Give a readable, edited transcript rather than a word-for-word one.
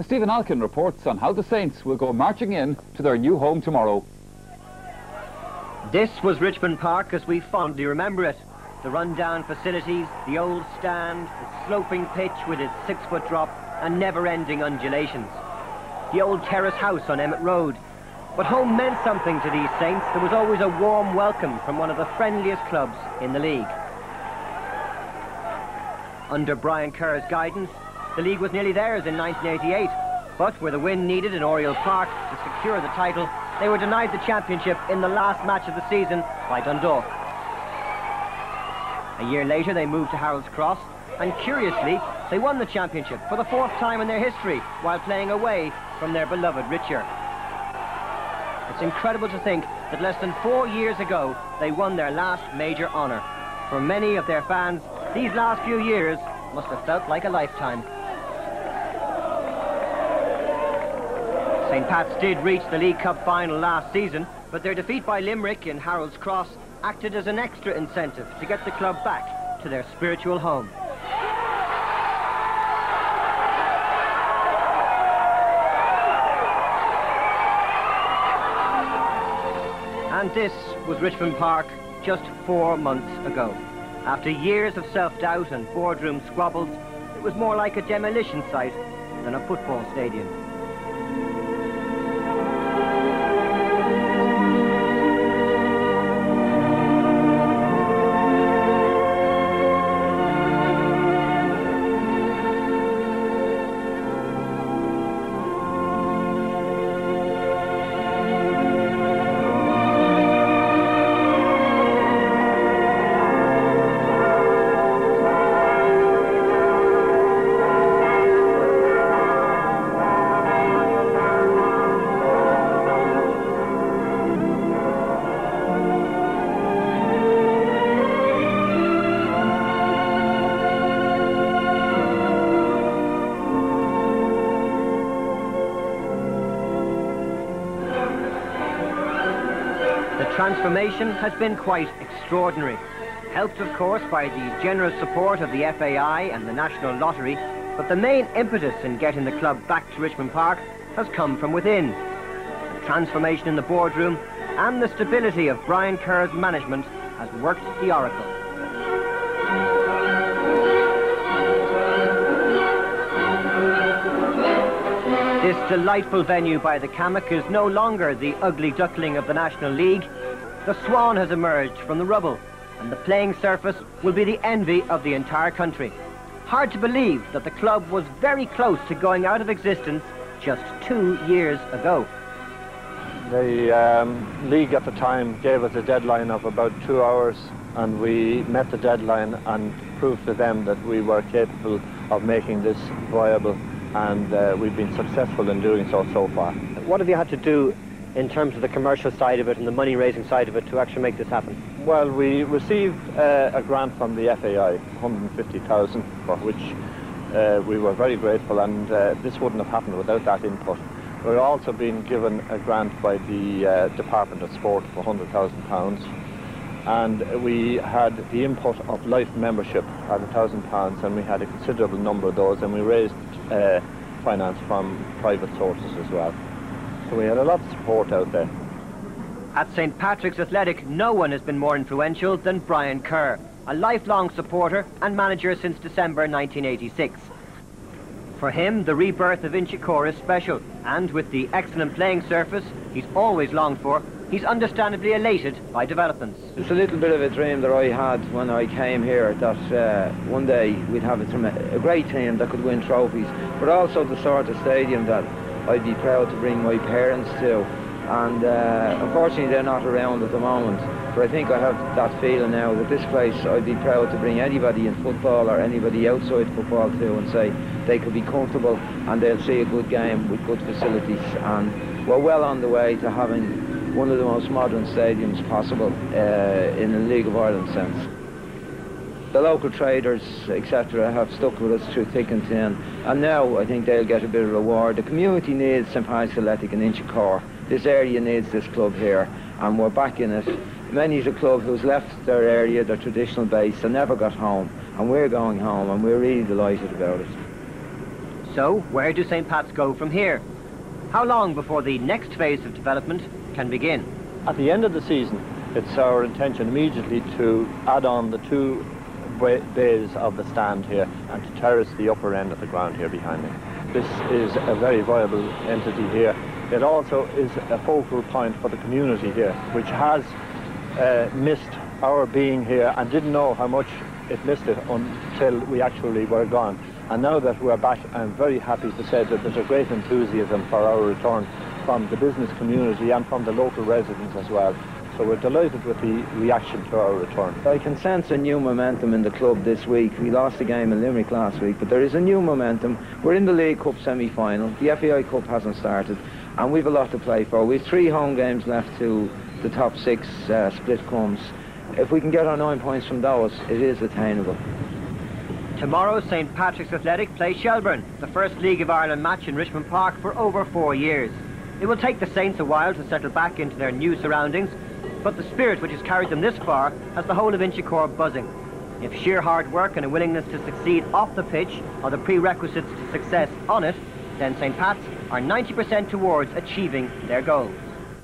Stephen Alkin reports on how the Saints will go marching in to their new home tomorrow. This was Richmond Park as we fondly remember it. The run-down facilities, the old stand, the sloping pitch with its 6-foot drop and never-ending undulations. The old terrace house on Emmett Road. But home meant something to these Saints. There was always a warm welcome from one of the friendliest clubs in the league. Under Brian Kerr's guidance, the league was nearly theirs in 1988, but where the win needed in Oriel Park to secure the title, they were denied the championship in the last match of the season by Dundalk. A year later they moved to Harold's Cross, and curiously they won the championship for the 4th time in their history while playing away from their beloved Richer. It's incredible to think that less than 4 years ago they won their last major honour. For many of their fans, these last few years must have felt like a lifetime. St Pat's did reach the League Cup final last season, but their defeat by Limerick in Harold's Cross acted as an extra incentive to get the club back to their spiritual home. And this was Richmond Park just 4 months ago. After years of self-doubt and boardroom squabbles, it was more like a demolition site than a football stadium. Transformation has been quite extraordinary, helped of course by the generous support of the FAI and the National Lottery, but the main impetus in getting the club back to Richmond Park has come from within. The transformation in the boardroom and the stability of Brian Kerr's management has worked the oracle. This delightful venue by the Cammack is no longer the ugly duckling of the National League. The Swan has emerged from the rubble, and the playing surface will be the envy of the entire country. Hard to believe that the club was very close to going out of existence just 2 years ago. The league at the time gave us a deadline of about 2 hours, and we met the deadline and proved to them that we were capable of making this viable, and we've been successful in doing so far. What have you had to do in terms of the commercial side of it and the money-raising side of it to actually make this happen? Well, we received a grant from the FAI, 150,000, for which we were very grateful, and this wouldn't have happened without that input. We're also being given a grant by the Department of Sport for £100,000, and we had the input of life membership at £1,000, and we had a considerable number of those, and we raised finance from private sources as well. So we had a lot of support out there. At St Patrick's Athletic, no one has been more influential than Brian Kerr, a lifelong supporter and manager since December 1986. For him, the rebirth of Inchicore is special, and with the excellent playing surface he's always longed for, he's understandably elated by developments. It's a little bit of a dream that I had when I came here, that one day we'd have a great team that could win trophies, but also the sort of stadium that I'd be proud to bring my parents to, and unfortunately they're not around at the moment, but I think I have that feeling now that this place I'd be proud to bring anybody in football or anybody outside football to, and say they could be comfortable and they'll see a good game with good facilities, and we're well on the way to having one of the most modern stadiums possible in the League of Ireland sense. The local traders, etc., have stuck with us through thick and thin, and now I think they'll get a bit of reward. The community needs St Patrick's Athletic and Inchicore. This area needs this club here, and we're back in it. Many's a club who's left their area, their traditional base, and never got home, and we're going home, and we're really delighted about it. So, where do St. Pat's go from here? How long before the next phase of development can begin? At the end of the season, it's our intention immediately to add on the 2 bays of the stand here and to terrace the upper end of the ground here behind me. This is a very viable entity here. It also is a focal point for the community here, which has missed our being here and didn't know how much it missed it until we actually were gone. And now that we're back, I'm very happy to say that there's a great enthusiasm for our return from the business community and from the local residents as well. So we're delighted with the reaction to our return. I can sense a new momentum in the club this week. We lost a game in Limerick last week, but there is a new momentum. We're in the League Cup semi-final. The FAI Cup hasn't started, and we've a lot to play for. We've 3 home games left to the top 6 split comes. If we can get our 9 points from those, it is attainable. Tomorrow, St. Patrick's Athletic play Shelburne, the first League of Ireland match in Richmond Park for over 4 years. It will take the Saints a while to settle back into their new surroundings, but the spirit which has carried them this far has the whole of Inchicore buzzing. If sheer hard work and a willingness to succeed off the pitch are the prerequisites to success on it, then St. Pat's are 90% towards achieving their goal.